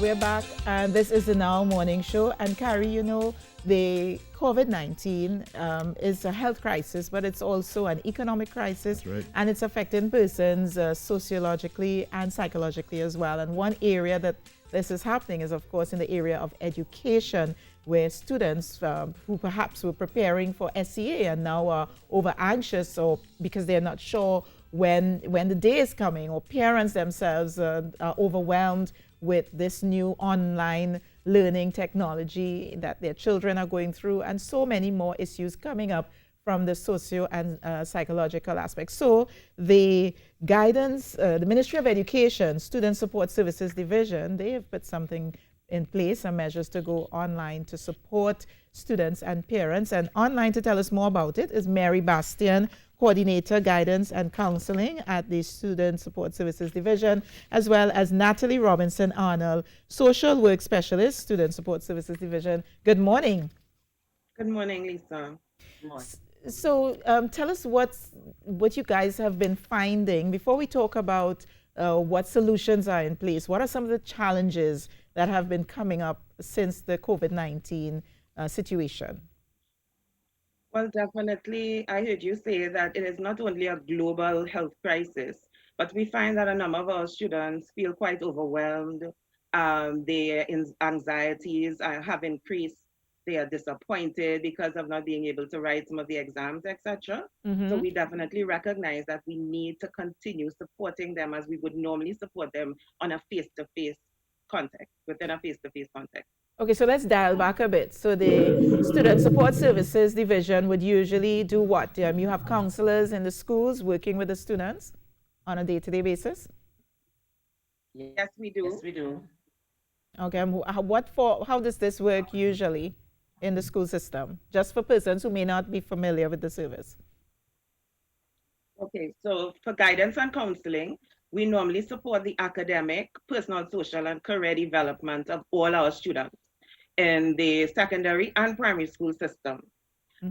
We're back, and this is the Now Morning Show. And Carrie, the COVID-19 is a health crisis, but it's also an economic crisis. That's right. And it's affecting persons sociologically and psychologically as well. And one area that this is happening is, of course, in the area of education, where students who perhaps were preparing for SCA and now are over anxious or because they're not sure when the day is coming, or parents themselves are overwhelmed with this new online learning technology that their children are going through, and so many more issues coming up from the socio and psychological aspects. So the guidance, the Ministry of Education, Student Support Services Division, they have put something in place, some measures to go online to support students and parents. And online to tell us more about it is Mary Bastian, Coordinator, Guidance and Counseling at the Student Support Services Division, as well as Natalie Robinson Arnold, Social Work Specialist, Student Support Services Division. Good morning. Good morning, Lisa. Good morning. So tell us what you guys have been finding before we talk about what solutions are in place. What are some of the challenges that have been coming up since the COVID-19 situation? Well, definitely, I heard you say that it is not only a global health crisis, but we find that a number of our students feel quite overwhelmed. Their anxieties have increased. They are disappointed because of not being able to write some of the exams, etc. So we definitely recognize that we need to continue supporting them as we would normally support them on a face-to-face context, within a face-to-face context. Okay, so let's dial back a bit. So the Student Support Services Division would usually do what? You have counselors in the schools working with the students on a day-to-day basis? Yes, we do. Yes, we do. Okay, and how does this work usually in the school system? Just for persons who may not be familiar with the service. Okay, so for guidance and counseling, we normally support the academic, personal, social, and career development of all our students in the secondary and primary school system.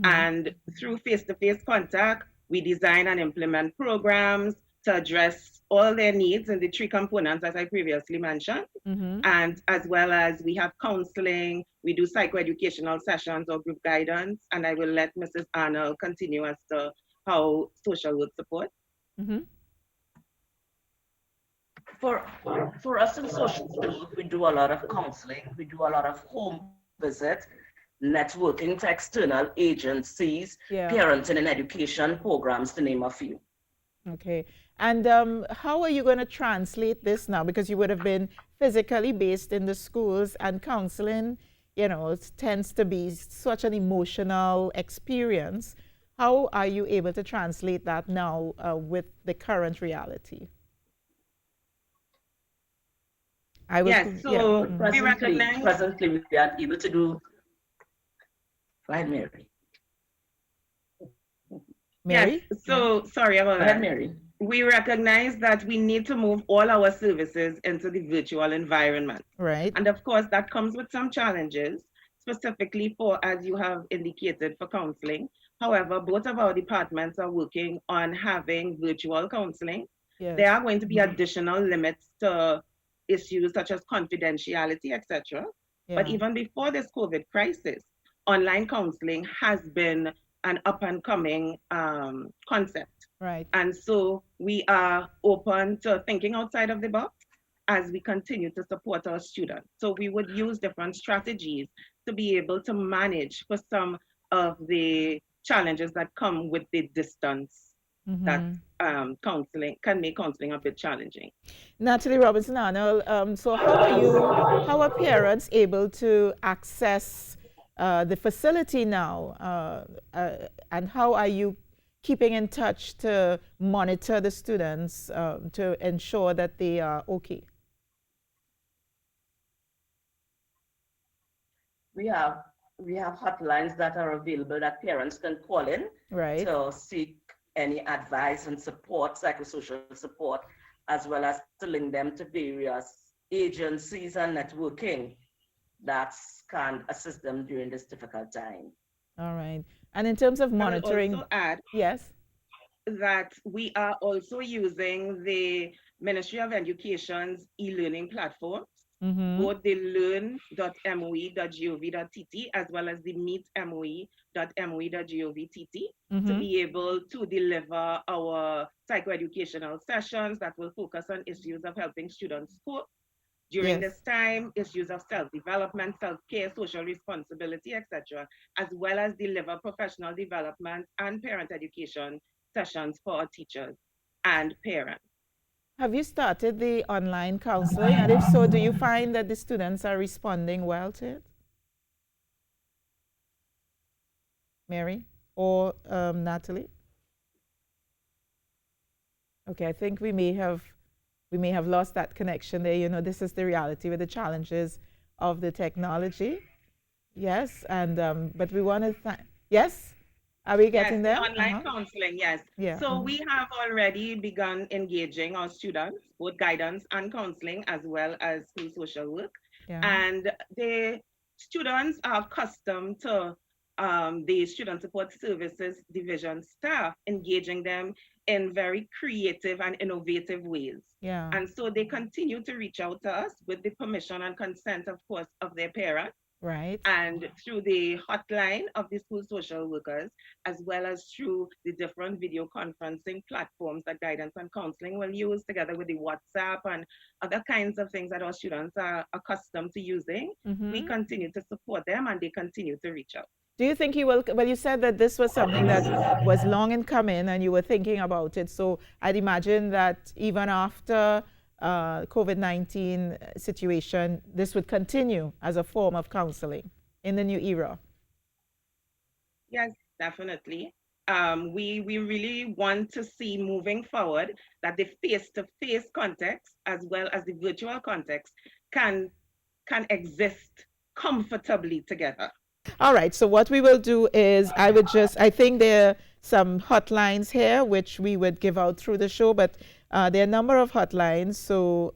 And through face-to-face contact, we design and implement programs to address all their needs in the three components that I previously mentioned. And as well as we have counseling, we do psychoeducational sessions or group guidance, and I will let Mrs. Arnold continue as to how social work support. For us in social work, we do a lot of counseling, we do a lot of home visits, networking to external agencies, parenting and education programs, to name a few. Okay. And how are you going to translate this now? Because you would have been physically based in the schools, and counseling, it tends to be such an emotional experience. How are you able to translate that now with the current reality? Presently we are able to do. Right, Mary. Mary? Yes, so sorry about that. Right, Mary. We recognize that we need to move all our services into the virtual environment. Right. And of course, that comes with some challenges, specifically for, as you have indicated, for counseling. However, both of our departments are working on having virtual counseling. Yes. There are going to be additional limits to issues such as confidentiality, etc. But even before this COVID crisis, online counseling has been an up and coming concept. Right. And so we are open to thinking outside of the box as we continue to support our students. So we would use different strategies to be able to manage for some of the challenges that come with the distance that counseling can make counseling a bit challenging. Natalie Robinson Arnold, so how are parents able to access the facility now, and how are you keeping in touch to monitor the students to ensure that they are okay? We have hotlines that are available that parents can call in to seek any advice and support, psychosocial support, as well as to link them to various agencies and networking that can assist them during this difficult time. All right. And in terms of monitoring, I will also add yes, that we are also using the Ministry of Education's e-learning platforms, Mm-hmm. both the learn.moe.gov.tt as well as the meetmoe.moe.gov.tt, to be able to deliver our psychoeducational sessions that will focus on issues of helping students cope during this time, issues of self-development, self-care, social responsibility, etc., as well as deliver professional development and parent education sessions for our teachers and parents. Have you started the online counseling? And if so, do you find that the students are responding well to it? Mary or Natalie? Okay, I think we may have lost that connection there. You know, this is the reality with the challenges of the technology. Yes, and but we want to yes. Are we getting there? Online counseling, yes. Yeah. So we have already begun engaging our students, both guidance and counseling, as well as school social work. Yeah. And the students are accustomed to the Student Support Services Division staff engaging them in very creative and innovative ways. Yeah. And so they continue to reach out to us with the permission and consent, of course, of their parents. Right. And through the hotline of the school social workers, as well as through the different video conferencing platforms that guidance and counseling will use, together with the WhatsApp and other kinds of things that our students are accustomed to using. We continue to support them and they continue to reach out. Do you think you will, well, you said that this was something that was long in coming and you were thinking about it. So I'd imagine that even after COVID-19 situation, this would continue as a form of counseling in the new era. Yes, definitely. We really want to see moving forward that the face-to-face context as well as the virtual context can exist comfortably together. All right, so what we will do is I think there are some hotlines here which we would give out through the show, but there are a number of hotlines, so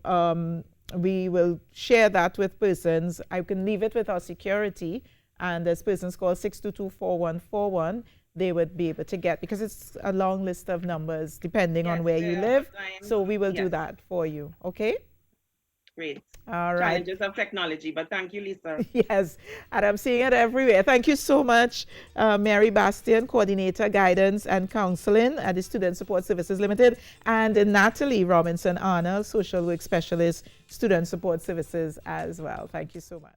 we will share that with persons. I can leave it with our security, and as persons call 622-4141, they would be able to get, because it's a long list of numbers depending on where you live, so we will do that for you, okay? Great. All right. Challenges of technology, but thank you, Lisa. Yes, and I'm seeing it everywhere. Thank you so much, Mary Bastian, Coordinator, Guidance and Counseling at the Student Support Services Limited, and Natalie Robinson-Arnold, Social Work Specialist, Student Support Services as well. Thank you so much.